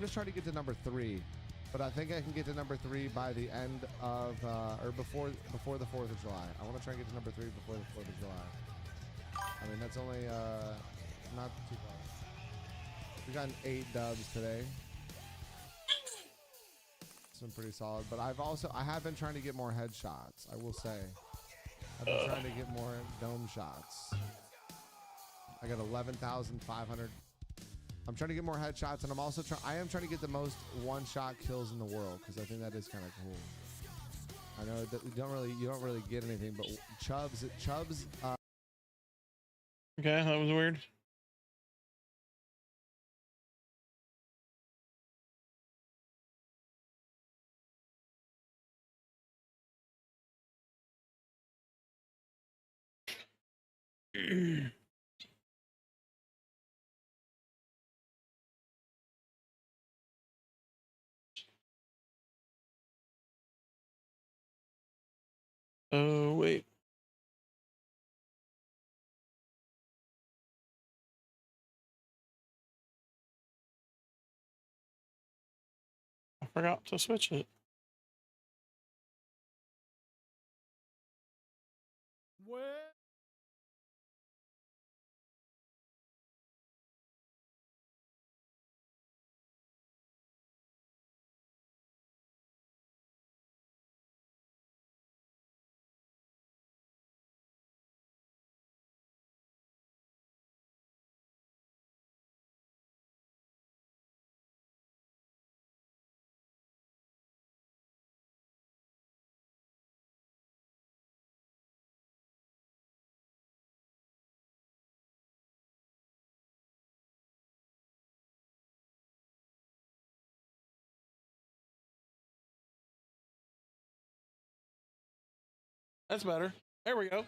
just trying to get to number 3, but I think I can get to number 3 by the end of or before the 4th of July. I want to try and get to number 3 before the 4th of July. I mean, that's only not too far. We got 8 dubs today. It's been pretty solid, but I have been trying to get more headshots. I will say, I've been trying to get more dome shots. I got 11,500. I'm trying to get more headshots, and I'm also I am trying to get the most one-shot kills in the world because I think that is kind of cool. I know that you don't really get anything, but Chubbs. Okay, that was weird. Oh, wait. I forgot to switch it. What? That's better. There we go.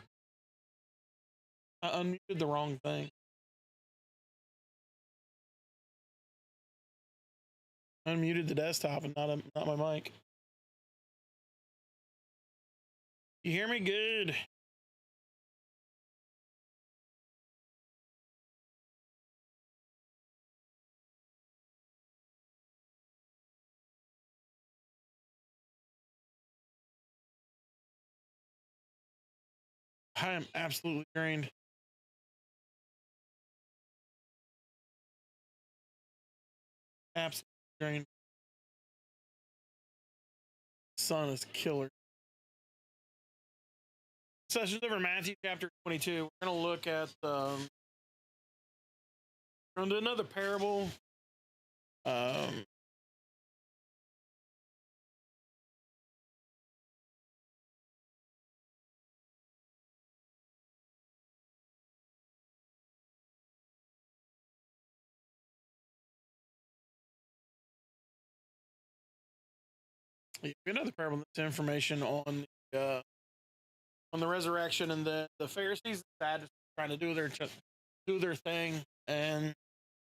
I unmuted the wrong thing. I unmuted the desktop and not my mic. You hear me good? I am absolutely drained. Absolutely drained. Sun is killer. Sessions over Matthew chapter 22. We're going to look at we're going to do another parable. Another parable. This information on the resurrection and the Pharisees and Sadducees trying to do their thing and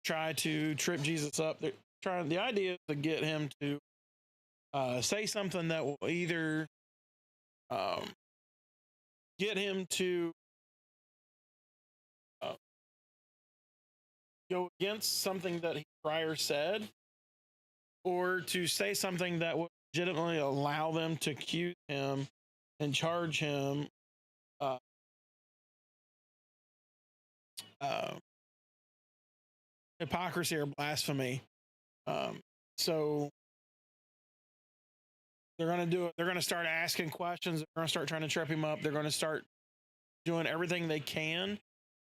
try to trip Jesus up. They're trying. The idea is to get him to say something that will either um, get him to uh, go against something that he prior said, or to say something that would legitimately allow them to accuse him and charge him uh, uh, hypocrisy or blasphemy. So they're going to do it. They're going to start asking questions. They're going to start trying to trip him up. They're going to start doing everything they can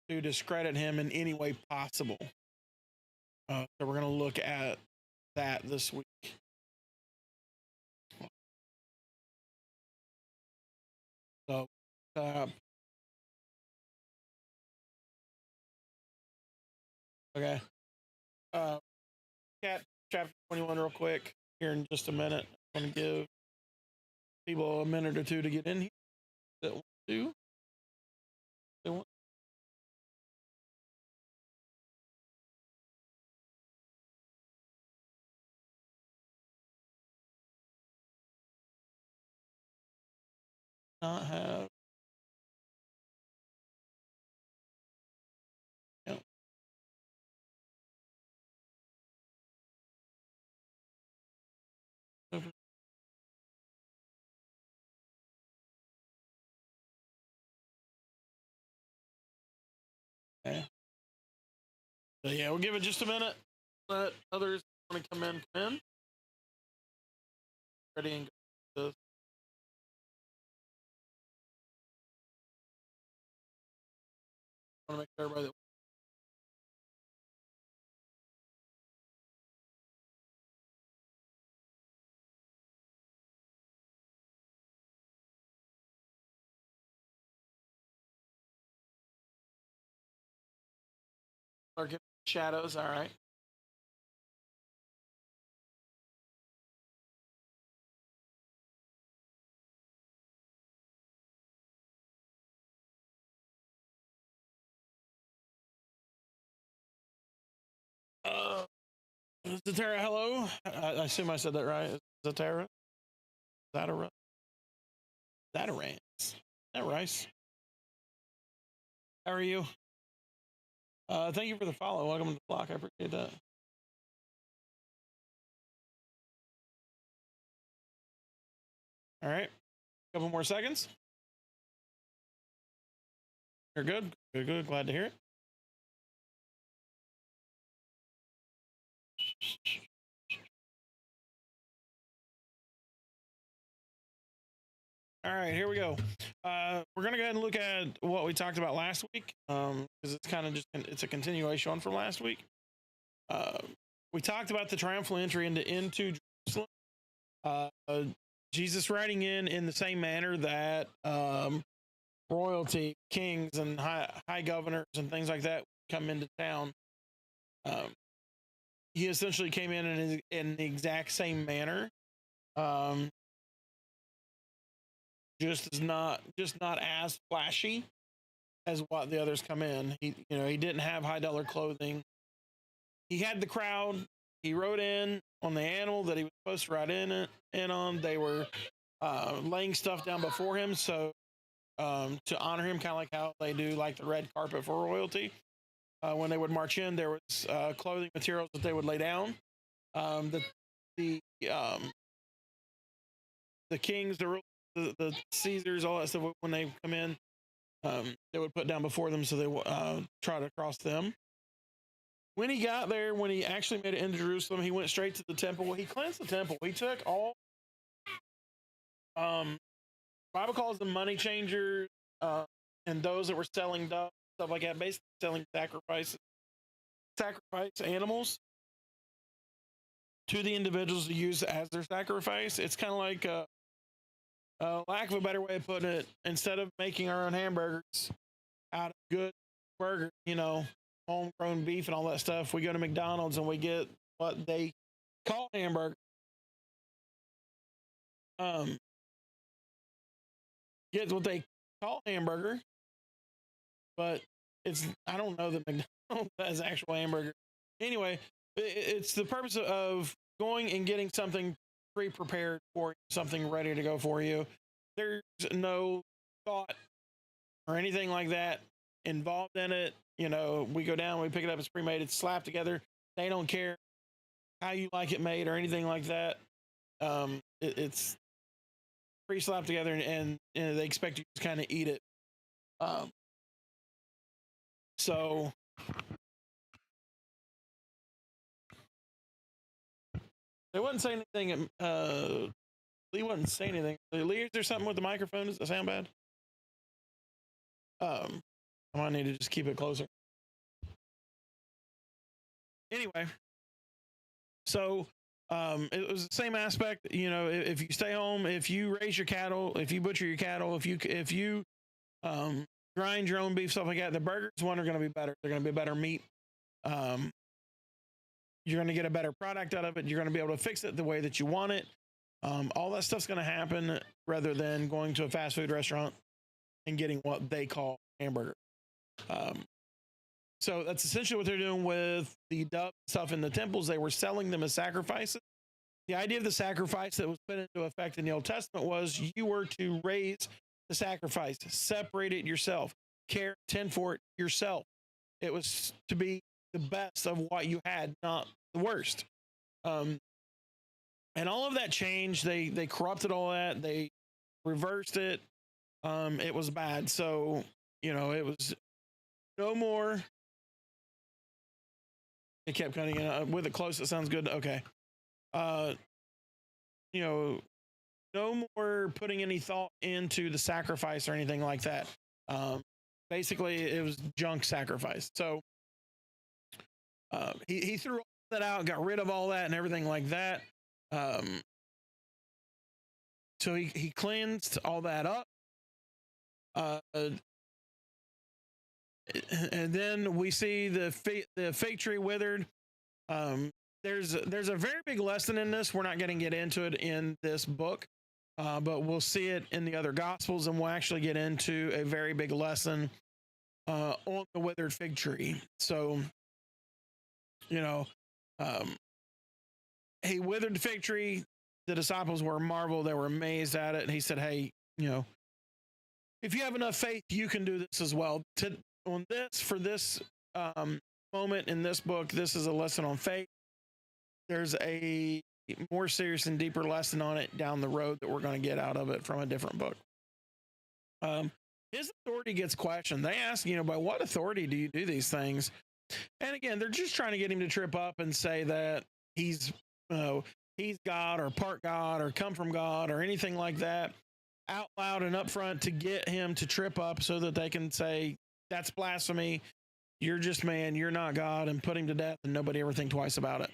to discredit him in any way possible. So we're going to look at that this week. So, okay. Cat chapter 21 real quick here in just a minute. I'm going to give people a minute or two to get in here that want to. They want. Not have. Yeah. So yeah, we'll give it just a minute. Let others want to come in. Ready and go. I want to make sure everybody. Dark shadows. All right. Zatara, hello. I assume I said that right. Zatara? Zatara? Zatarans. Is that Rice? How are you? Thank you for the follow. Welcome to the flock. I appreciate that. All right. A couple more seconds. You're good. Good. Glad to hear it. All right, here we go. We're gonna go ahead and look at what we talked about last week, because it's kind of just it's a continuation from last week. We talked about the triumphal entry into Jerusalem. Jesus riding in the same manner that royalty, kings, and high governors and things like that come into town. He essentially came in the exact same manner. Just not as flashy as what the others come in. He didn't have high dollar clothing. He had the crowd. He rode in on the animal that he was supposed to ride in on. They were laying stuff down before him, so to honor him, kind of like how they do like the red carpet for royalty. When they would march in, there was clothing materials that they would lay down. The kings, the Caesars, all that stuff, when they come in, they would put down before them, so they trot across them. When he got there, when he actually made it into Jerusalem, he went straight to the temple. He cleansed the temple. He took all, Bible calls them money changers, and those that were selling stuff like that, basically selling sacrifice animals to the individuals to use as their sacrifice. It's kind of like, lack of a better way of putting it, instead of making our own hamburgers out of good burger, homegrown beef and all that stuff, we go to McDonald's and we get what they call hamburger. Get what they call hamburger, but I don't know that McDonald's has actual hamburger. Anyway, it's the purpose of going and getting something pre-prepared for you, something ready to go for you. There's no thought or anything like that involved in it. We go down, we pick it up, it's pre-made, it's slapped together. They don't care how you like it made or anything like that. It's pre-slapped together, and they expect you to kind of eat it. So they wouldn't say anything. Lee wouldn't say anything. Lee, is there something with the microphone? Does it sound bad? I might need to just keep it closer. Anyway, so it was the same aspect. If you stay home, if you raise your cattle, if you butcher your cattle, if you grind your own beef, stuff like that, the burgers are going to be better. They're going to be better meat. You're going to get a better product out of it. You're going to be able to fix it the way that you want it. All that stuff's going to happen rather than going to a fast food restaurant and getting what they call hamburger. So that's essentially what they're doing with the dove stuff in the temples. They were selling them as sacrifices. The idea of the sacrifice that was put into effect in the Old Testament was you were to raise the sacrifice, separate it yourself, tend for it yourself. It was to be the best of what you had, not the worst. And all of that changed. They corrupted all that. They reversed it. It was bad. So, it was no more It kept cutting in. With it close, it sounds good. Okay. You know, no more putting any thought into the sacrifice or anything like that. Basically, it was junk sacrifice. So he threw all that out, got rid of all that and everything like that. So he cleansed all that up. And then we see the fig tree withered. There's a very big lesson in this. We're not going to get into it in this book, but we'll see it in the other gospels, and we'll actually get into a very big lesson on the withered fig tree. So, you know, he withered the fig tree. The disciples were marveled. They were amazed at it. And he said, hey, you know, if you have enough faith, you can do this as well. For this moment in this book, this is a lesson on faith. There's a more serious and deeper lesson on it down the road that we're going to get out of it from a different book. His authority gets questioned. They ask, you know, by what authority do you do these things? And again, they're just trying to get him to trip up and say that he's God or part God or come from God or anything like that out loud and up front to get him to trip up so that they can say, that's blasphemy. You're just man. You're not God, and put him to death and nobody ever think twice about it.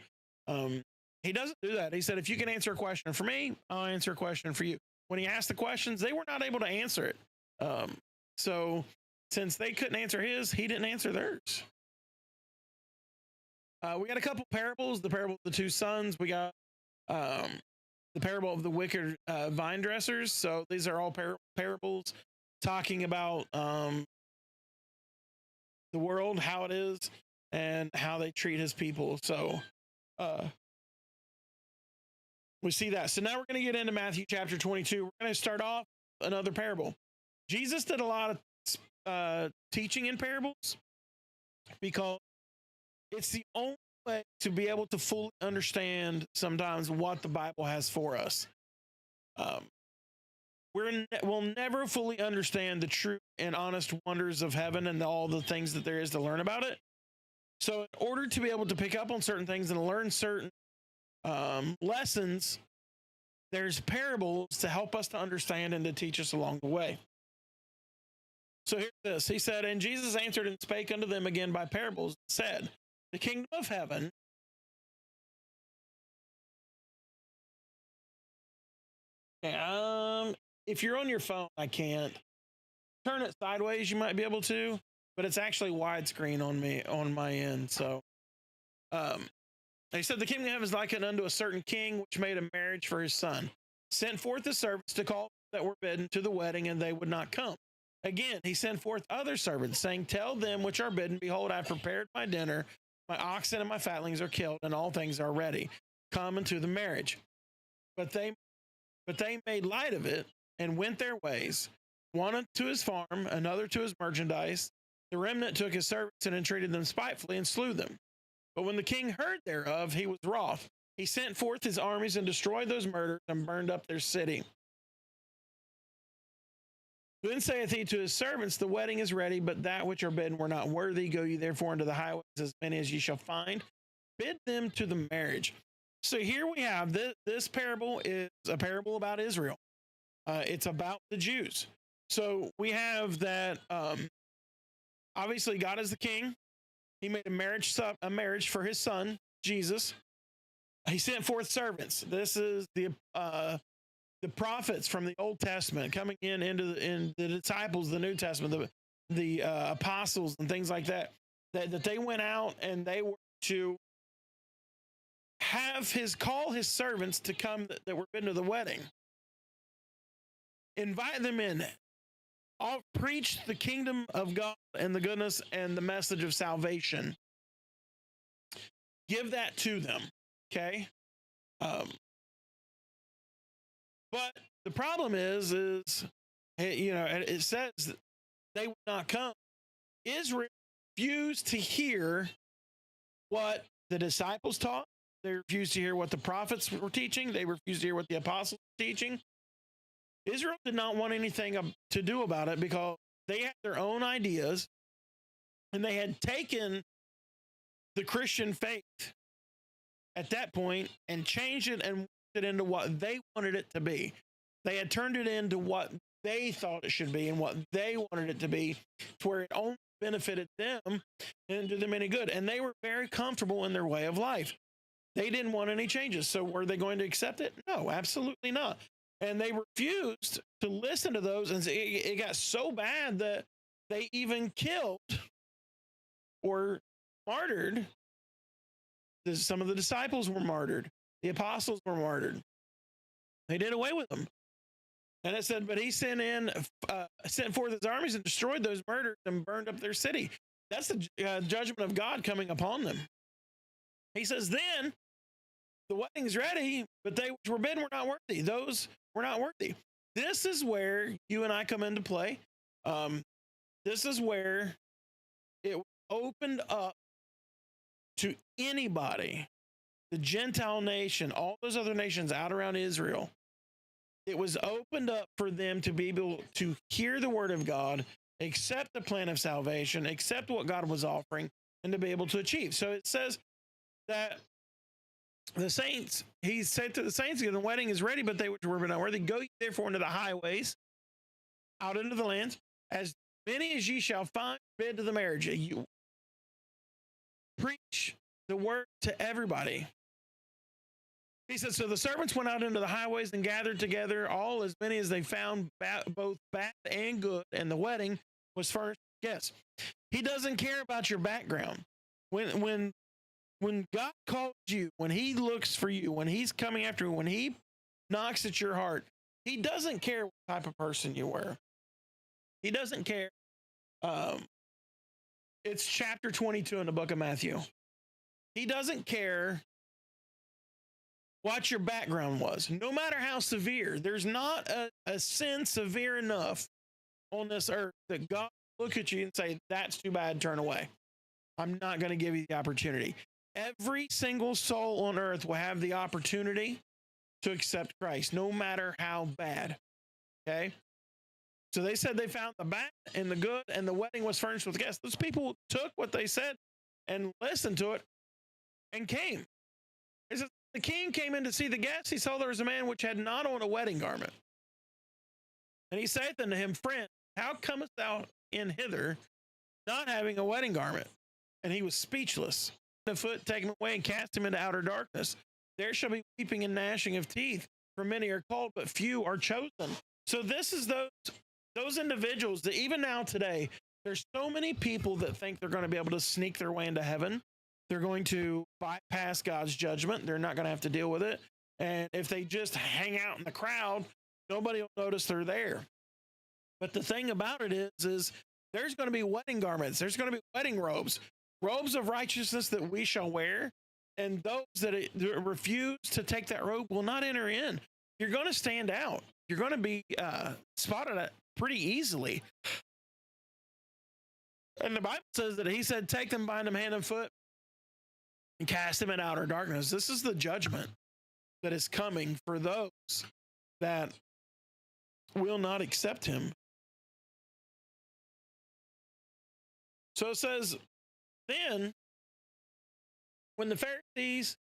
He doesn't do that. He said, if you can answer a question for me, I'll answer a question for you. When he asked the questions, they were not able to answer it. So since they couldn't answer his, he didn't answer theirs. We got a couple parables, the parable of the two sons. We got the parable of the wicked vine dressers. So these are all parables talking about the world, how it is, and how they treat his people. So we see that. So now we're going to get into Matthew chapter 22. We're going to start off another parable. Jesus did a lot of teaching in parables because it's the only way to be able to fully understand sometimes what the Bible has for us. We'll never fully understand the true and honest wonders of heaven and all the things that there is to learn about it. So in order to be able to pick up on certain things and learn certain lessons, there's parables to help us to understand and to teach us along the way. So here's this. He said, and Jesus answered and spake unto them again by parables, and said, the kingdom of heaven if you're on your phone, I can't turn it sideways. You might be able to, but it's actually widescreen on my end. So, he said, the kingdom of heaven is likened unto a certain king, which made a marriage for his son, sent forth the servants to call that were bidden to the wedding, and they would not come. Again, he sent forth other servants, saying, tell them which are bidden, behold, I have prepared my dinner. My oxen and my fatlings are killed, and all things are ready. Come unto the marriage. But they made light of it and went their ways, one to his farm, another to his merchandise. The remnant took his servants and entreated them spitefully and slew them. But when the king heard thereof, he was wroth. He sent forth his armies and destroyed those murderers and burned up their city. Then saith he to his servants, the wedding is ready, but that which are bidden were not worthy. Go ye therefore into the highways, as many as ye shall find. Bid them to the marriage. So here we have this parable is a parable about Israel. It's about the Jews. So we have that obviously God is the king. He made a marriage for his son, Jesus. He sent forth servants. This is the prophets from the Old Testament coming into the disciples, the New Testament, the apostles and things like that they went out and they were to call his servants to come that were bidden to the wedding. Invite them in. I'll preach the kingdom of God and the goodness and the message of salvation. Give that to them. Okay. But the problem is, it says that they would not come. Israel refused to hear what the disciples taught. They refused to hear what the prophets were teaching. They refused to hear what the apostles were teaching. Israel did not want anything to do about it because they had their own ideas and they had taken the Christian faith at that point and changed it and it into what they wanted it to be. They had turned it into what they thought it should be and what they wanted it to be, to where it only benefited them and did them any good. And they were very comfortable in their way of life. They didn't want any changes. So were they going to accept it? No, absolutely not. And they refused to listen to those. And it got so bad that they even killed or martyred. Some of the disciples were martyred. The apostles were martyred. They did away with them. And it said, but he sent forth his armies and destroyed those murderers and burned up their city. That's the judgment of God coming upon them. He says, then the wedding's ready, but they which were bidden were not worthy. Those were not worthy. This is where you and I come into play. This is where it opened up to anybody, the Gentile nation, all those other nations out around Israel. It was opened up for them to be able to hear the word of God, accept the plan of salvation, accept what God was offering, and to be able to achieve. So it says that the saints, he said to the saints, the wedding is ready, but they which were not worthy, go ye therefore into the highways, out into the lands, as many as ye shall find, bid to the marriage. You preach the word to everybody. He said, so the servants went out into the highways and gathered together all as many as they found, both bad and good, and the wedding was furnished with guests. He doesn't care about your background. When God calls you, when he looks for you, when he's coming after you, when he knocks at your heart, he doesn't care what type of person you were. He doesn't care. It's chapter 22 in the book of Matthew. He doesn't care what your background was, no matter how severe. There's not a sin severe enough on this earth that God will look at you and say, that's too bad, turn away. I'm not going to give you the opportunity. Every single soul on earth will have the opportunity to accept Christ, no matter how bad. Okay? So they said they found the bad and the good, and the wedding was furnished with guests. Those people took what they said and listened to it and came. It says, the king came in to see the guests. He saw there was a man which had not on a wedding garment. And he saith unto him, friend, how comest thou in hither, not having a wedding garment? And he was speechless. The foot take him away and cast him into outer darkness. There shall be weeping and gnashing of teeth, for many are called, but few are chosen. So this is those individuals that even now today, there's so many people that think they're going to be able to sneak their way into heaven. They're going to bypass God's judgment. They're not going to have to deal with it. And if they just hang out in the crowd, nobody will notice they're there. But the thing about it is there's going to be wedding garments. There's going to be wedding robes of righteousness that we shall wear. And those that refuse to take that robe will not enter in. You're going to stand out. You're going to be spotted pretty easily. And the Bible says that he said, take them, bind them hand and foot, and cast them in outer darkness. This is the judgment that is coming for those that will not accept him. So it says, then the Pharisees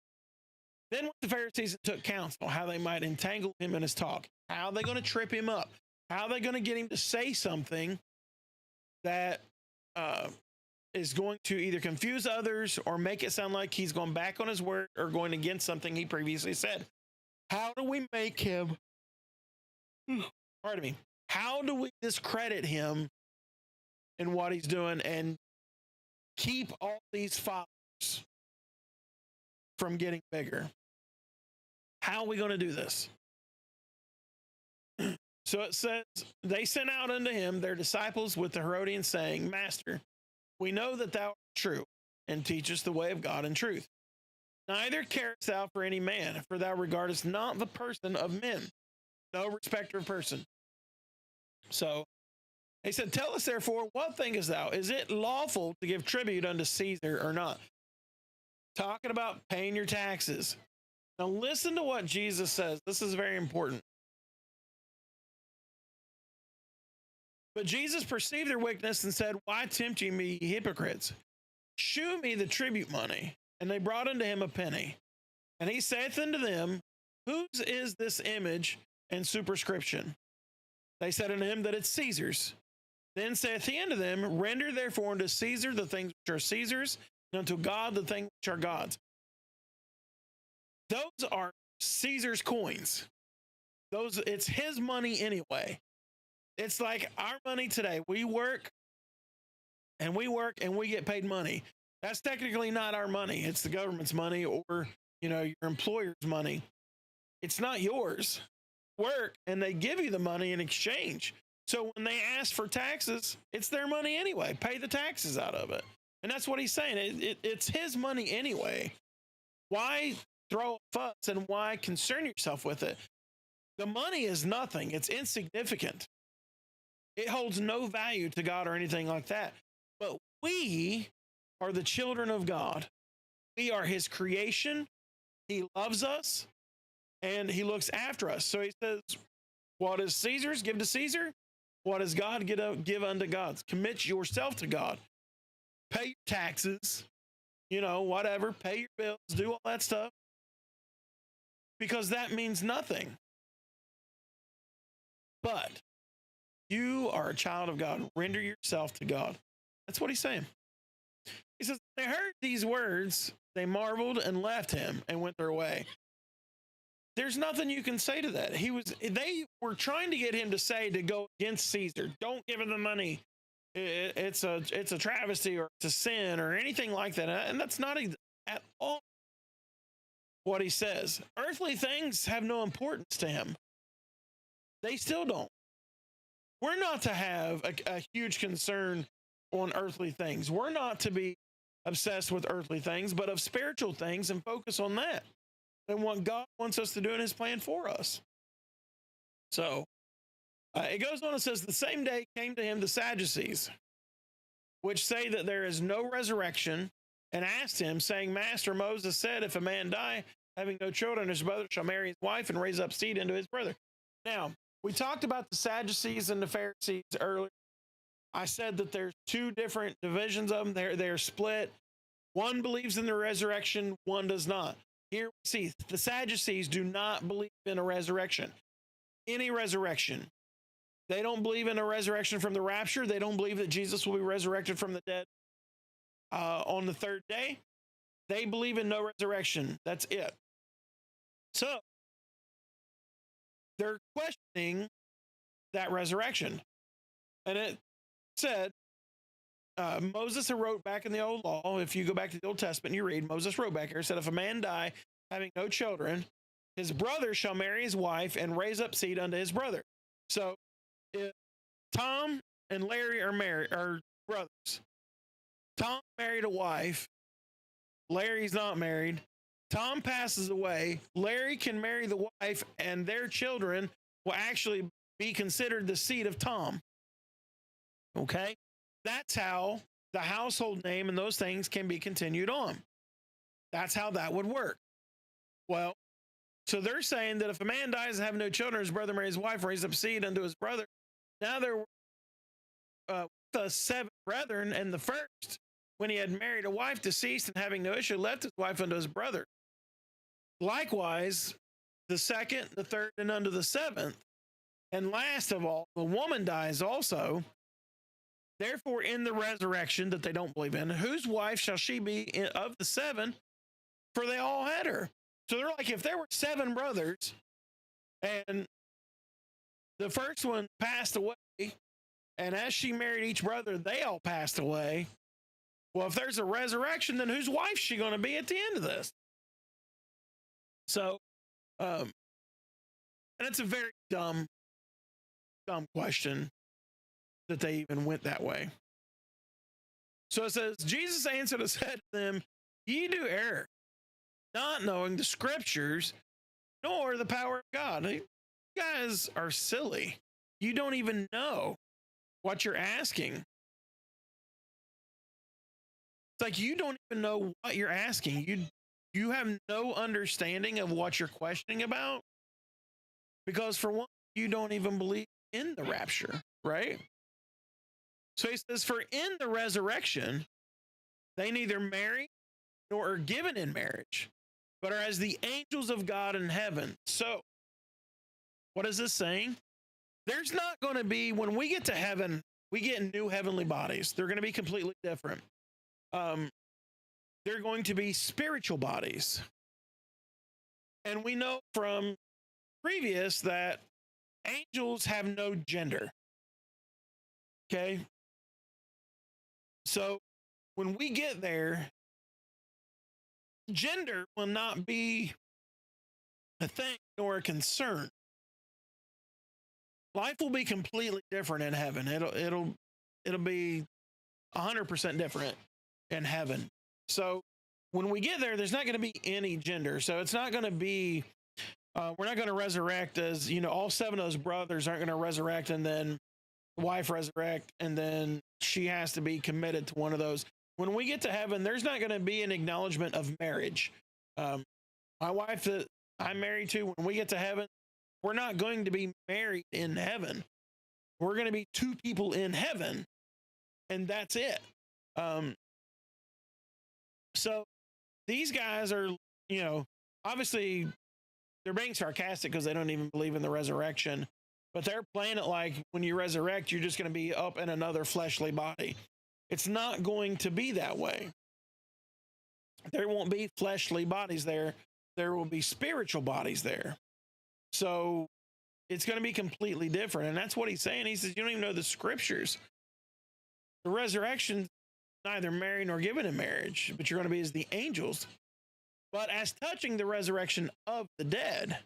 took counsel how they might entangle him in his talk. How are they going to trip him up? How are they going to get him to say something that is going to either confuse others or make it sound like he's going back on his word or going against something he previously said? How do we make him, how do we discredit him in what he's doing and keep all these followers from getting bigger? How are we going to do this? So it says, they sent out unto him their disciples with the Herodians, saying, Master, we know that thou art true, and teachest the way of God in truth. Neither carest thou for any man, for thou regardest not the person of men, no respecter of person. So he said, tell us therefore, what thinkest thou? Is it lawful to give tribute unto Caesar or not? Talking about paying your taxes. Now listen to what Jesus says. This is very important. But Jesus perceived their wickedness and said, why tempt ye me, ye hypocrites? shew me the tribute money. And they brought unto him a penny. And he saith unto them, whose is this image and superscription? They said unto him that it's Caesar's. Then saith he unto them, render therefore unto Caesar the things which are Caesar's, and unto God the things which are God's. Those are Caesar's coins. It's his money anyway. It's like our money today. We work and we get paid money. That's technically not our money. It's the government's money, or, your employer's money. It's not yours. Work and they give you the money in exchange. So when they ask for taxes, it's their money anyway. Pay the taxes out of it. And that's what he's saying. It's his money anyway. Why throw a fuss and why concern yourself with it? The money is nothing. It's insignificant. It holds no value to God or anything like that. But we are the children of God. We are his creation. He loves us and he looks after us. So he says, what is Caesar's? Give to Caesar. What is God? Give unto God. Commit yourself to God. Pay your taxes, whatever. Pay your bills, do all that stuff. Because that means nothing. But you are a child of God. Render yourself to God. That's what he's saying. He says, they heard these words, they marveled and left him and went their way. There's nothing you can say to that. They were trying to get him to say to go against Caesar. Don't give him the money. It's a travesty or it's a sin or anything like that. And that's not at all what he says. Earthly things have no importance to him. They still don't. We're not to have a huge concern on earthly things. We're not to be obsessed with earthly things, but of spiritual things, and focus on that and what God wants us to do in his plan for us. So it goes on and says, the same day came to him the Sadducees, which say that there is no resurrection, and asked him, saying, Master, Moses said, if a man die, having no children, his brother shall marry his wife and raise up seed unto his brother. Now, we talked about the Sadducees and the Pharisees earlier. I said that there's two different divisions of them. They're split. One believes in the resurrection, one does not. Here we see the Sadducees do not believe in a resurrection. Any resurrection. They don't believe in a resurrection from the rapture. They don't believe that Jesus will be resurrected from the dead on the third day. They believe in no resurrection. That's it. So they're questioning that resurrection. And it said, Moses wrote back in the old law, if you go back to the Old Testament, you read, Moses wrote back here, said, if a man die having no children, his brother shall marry his wife and raise up seed unto his brother. So if Tom and Larry are brothers, Tom married a wife, Larry's not married, Tom passes away, Larry can marry the wife, and their children will actually be considered the seed of Tom. Okay? That's how the household name and those things can be continued on. That's how that would work. Well, so they're saying that if a man dies and have no children, his brother marries his wife, raises up seed unto his brother. Now there were the 7 brethren, and the first, when he had married a wife, deceased and having no issue, left his wife unto his brother. Likewise, the second, the third, and unto the 7th. And last of all, the woman dies also. Therefore, in the resurrection that they don't believe in, whose wife shall she be of the 7? For they all had her. So they're like, if there were 7 brothers and the first one passed away, and as she married each brother, they all passed away. Well, if there's a resurrection, then whose wife is she going to be at the end of this? So, and it's a very dumb question that they even went that way. So it says, Jesus answered and said to them, ye do err, not knowing the scriptures, nor the power of God. You guys are silly. You don't even know what you're asking. It's like you don't even know what you're asking. You have no understanding of what you're questioning about. Because for one, you don't even believe in the rapture, right? So he says, for in the resurrection, They neither marry nor are given in marriage, but are as the angels of God in heaven. So, what is this saying? There's not going to be, when we get to heaven, we get new heavenly bodies. They're going to be completely different. They're going to be spiritual bodies. And we know from previous that angels have no gender. Okay? So when we get there, gender will not be a thing nor a concern. Life will be completely different in heaven. It'll be 100% different in heaven. So when we get there, there's not going to be any gender. So it's not going to be, we're not going to resurrect as, all 7 of those brothers aren't going to resurrect and then the wife resurrect and then she has to be committed to one of those. When we get to heaven, there's not going to be an acknowledgement of marriage. My wife that I'm married to, when we get to heaven, we're not going to be married in heaven. We're going to be 2 people in heaven, and that's it. So these guys are, obviously they're being sarcastic because they don't even believe in the resurrection, but they're playing it like when you resurrect, you're just going to be up in another fleshly body. It's not going to be that way. There won't be fleshly bodies there. There will be spiritual bodies there. So it's going to be completely different. And that's what he's saying. He says, you don't even know the scriptures. The resurrection, neither married nor given in marriage, but you're going to be as the angels. But as touching the resurrection of the dead,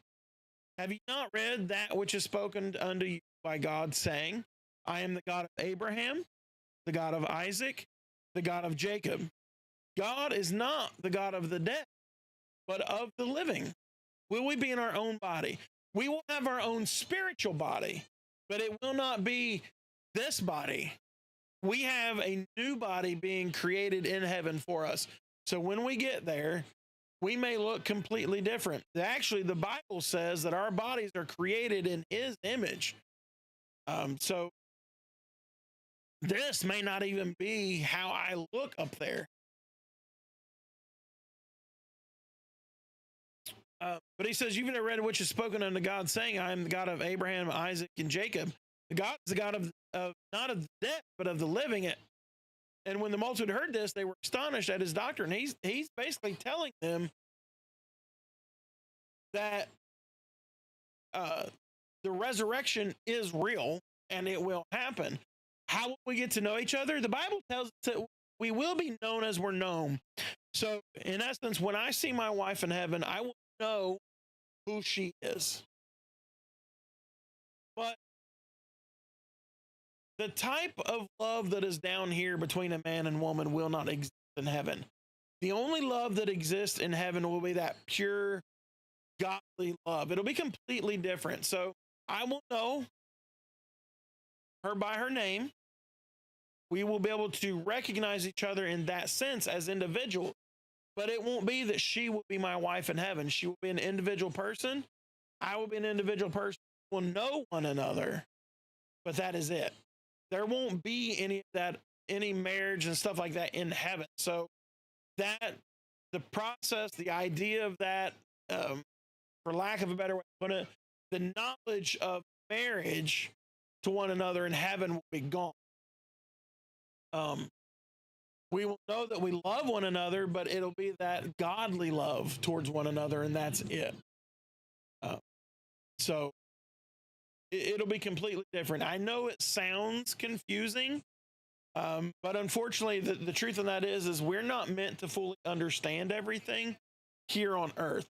have you not read that which is spoken unto you by God, saying, I am the God of Abraham, the God of Isaac, the God of Jacob. God is not the God of the dead, but of the living. Will we be in our own body? We will have our own spiritual body, but it will not be this body. We have a new body being created in heaven for us. So when we get there, we may look completely different. Actually, the Bible says that our bodies are created in His image. So this may not even be how I look up there. But he says, you've never read which is spoken unto God, saying, I am the God of Abraham, Isaac, and Jacob. God is the God of not of the dead, but of the living. And when the multitude heard this, they were astonished at his doctrine. He's basically telling them that the resurrection is real and it will happen. How will we get to know each other? The Bible tells us that we will be known as we're known. So in essence, when I see my wife in heaven, I will know who she is. But the type of love that is down here between a man and woman will not exist in heaven. The only love that exists in heaven will be that pure, godly love. It'll be completely different. So I will know her by her name. We will be able to recognize each other in that sense as individuals. But it won't be that she will be my wife in heaven. She will be an individual person. I will be an individual person. We'll know one another, but that is it. There won't be any of that, any marriage and stuff like that in heaven. So that the process, the idea of that, for lack of a better way to put it, the knowledge of marriage to one another in heaven will be gone. We will know that we love one another, but it'll be that godly love towards one another, and that's it. So it'll be completely different. I know it sounds confusing, but unfortunately, the truth of that is we're not meant to fully understand everything here on earth.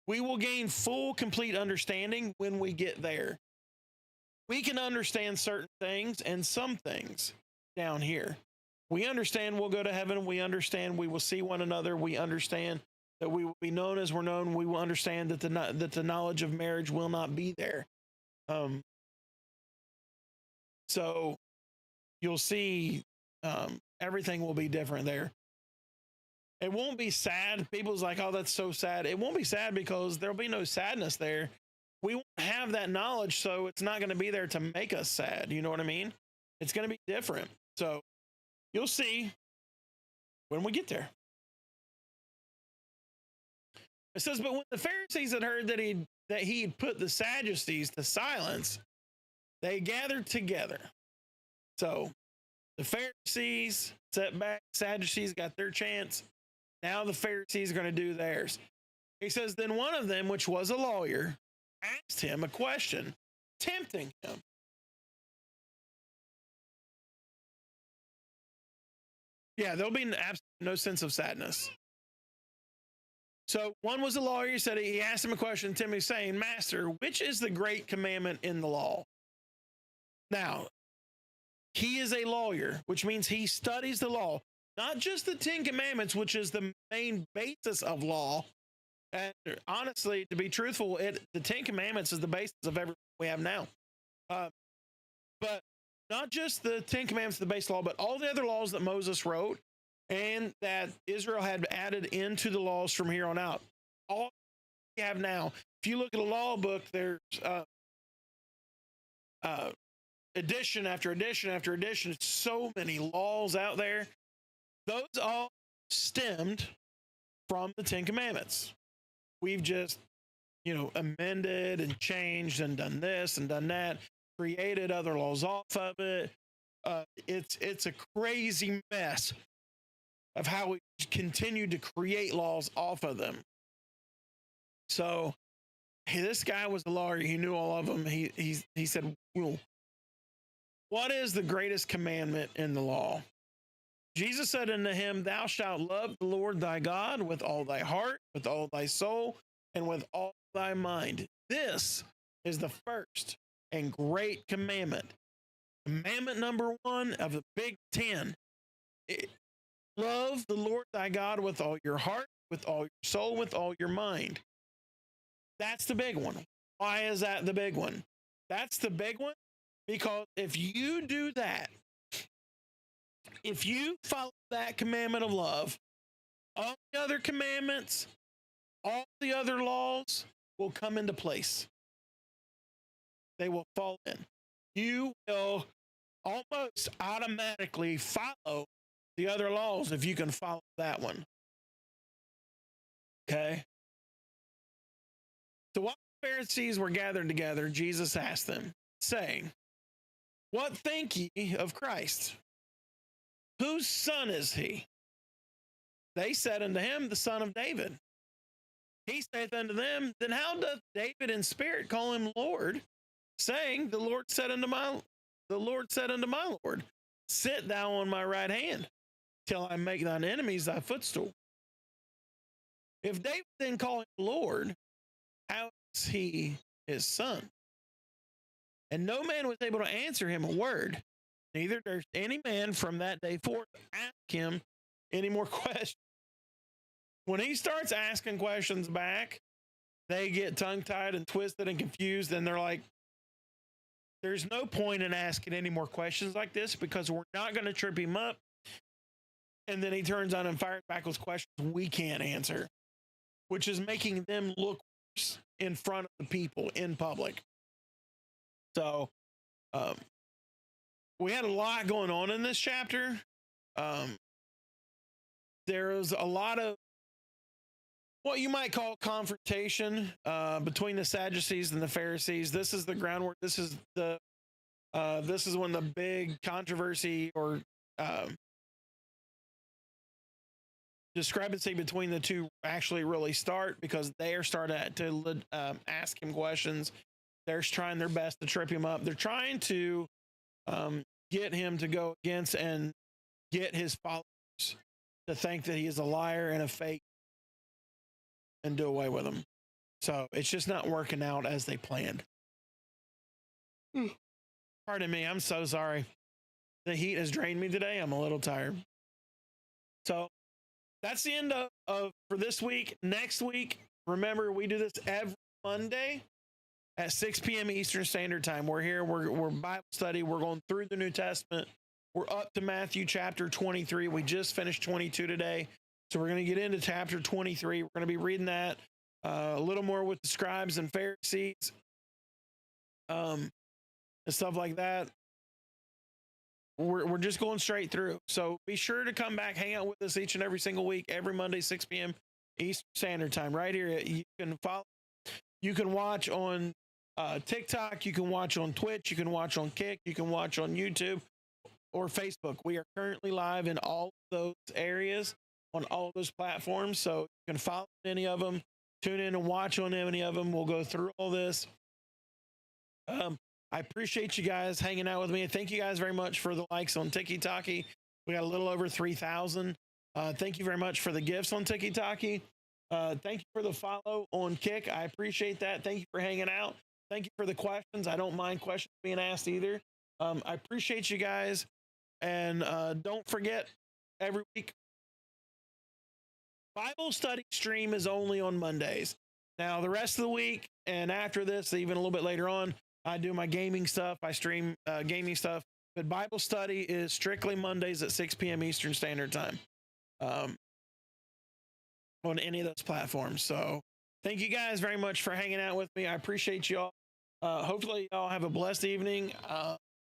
We will gain full, complete understanding when we get there. We can understand certain things and some things down here. We understand we'll go to heaven. We understand we will see one another. We understand that we will be known as we're known. We will understand that the knowledge of marriage will not be there. So you'll see everything will be different there. It won't be sad. People's like, oh, that's so sad. It won't be sad because there'll be no sadness there. We won't have that knowledge, so it's not going to be there to make us sad. You know what I mean? It's going to be different. So you'll see. when we get there. It says, but when the Pharisees had heard that he had put the Sadducees to silence, they gathered together. So the Pharisees set back, Sadducees got their chance. Now the Pharisees are going to do theirs. He says, then one of them, which was a lawyer, asked him a question, tempting him. Yeah, there'll be absolutely no sense of sadness. So one was a lawyer. He said, he asked him a question, Timothy, saying, Master, which is the great commandment in the law? Now, he is a lawyer, which means he studies the law, not just the 10 Commandments, which is the main basis of law. And honestly, to be truthful, the 10 Commandments is the basis of everything we have now. But not just the 10 Commandments, the base law, but all the other laws that Moses wrote and that Israel had added into the laws from here on out. All we have now. If you look at a law book, there's edition after edition after edition. So many laws out there. Those all stemmed from the 10 Commandments. We've just, amended and changed and done this and done that, created other laws off of it. It's a crazy mess of how we continue to create laws off of them. So, hey, this guy was a lawyer. He knew all of them. He said, well, what is the greatest commandment in the law? Jesus said unto him, thou shalt love the Lord thy God with all thy heart, with all thy soul, and with all thy mind. This is the first and great commandment. Commandment number 1 of the big 10. Love the Lord thy God with all your heart, with all your soul, with all your mind. That's the big one. Why is that the big one? That's the big one because if you do that, if you follow that commandment of love, all the other commandments, all the other laws will come into place. They will fall in. You will almost automatically follow the other laws if you can follow that one. Okay? So while the Pharisees were gathered together, Jesus asked them, saying, what think ye of Christ? Whose son is he? They said unto him, the son of David. He saith unto them, then how doth David in spirit call him Lord, saying, the Lord said unto my Lord, sit thou on my right hand, till I make thine enemies thy footstool. If David then call him Lord, how is he his son? And no man was able to answer him a word. Neither durst any man from that day forth ask him any more questions. When he starts asking questions back, they get tongue-tied and twisted and confused, and they're like, there's no point in asking any more questions like this because we're not going to trip him up. And then he turns on and fires back with questions we can't answer, which is making them look worse in front of the people in public. So we had a lot going on in this chapter. There was a lot of what you might call confrontation between the Sadducees and the Pharisees. This is the groundwork. This is when the big controversy or discrepancy between the two actually really start, because they are starting to ask him questions. They're trying their best to trip him up. They're trying to get him to go against and get his followers to think that he is a liar and a fake and do away with him. So it's just not working out as they planned. Pardon me. I'm so sorry. The heat has drained me today. I'm a little tired. So that's the end of for this week. Next week, remember, we do this every Monday at 6 p.m. Eastern Standard Time. We're here. We're Bible study. We're going through the New Testament. We're up to Matthew chapter 23. We just finished 22 today. So we're going to get into chapter 23. We're going to be reading that a little more with the scribes and Pharisees and stuff like that. we're just going straight through. So be sure to come back, hang out with us each and every single week, every Monday, 6 p.m. Eastern Standard Time, right here. You can follow, you can watch on TikTok, you can watch on Twitch, you can watch on Kick, you can watch on YouTube or Facebook. We are currently live in all of those areas on all of those platforms. So you can follow any of them, tune in and watch on any of them. We'll go through all this. I appreciate you guys hanging out with me. Thank you guys very much for the likes on TikTok. We got a little over 3,000. Thank you very much for the gifts on TikTok. Thank you for the follow on Kick. I appreciate that. Thank you for hanging out. Thank you for the questions. I don't mind questions being asked either. I appreciate you guys. And don't forget, every week, Bible study stream is only on Mondays. Now, the rest of the week and after this, even a little bit later on, I do my gaming stuff. I stream gaming stuff. But Bible study is strictly Mondays at 6 p.m. Eastern Standard Time on any of those platforms. So thank you guys very much for hanging out with me. I appreciate y'all. Hopefully, y'all have a blessed evening.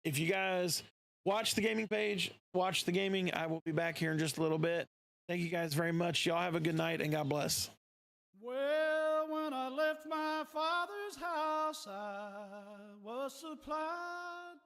If you guys watch the gaming page, watch the gaming. I will be back here in just a little bit. Thank you guys very much. Y'all have a good night and God bless. Well, when I left my father's house, I was supplied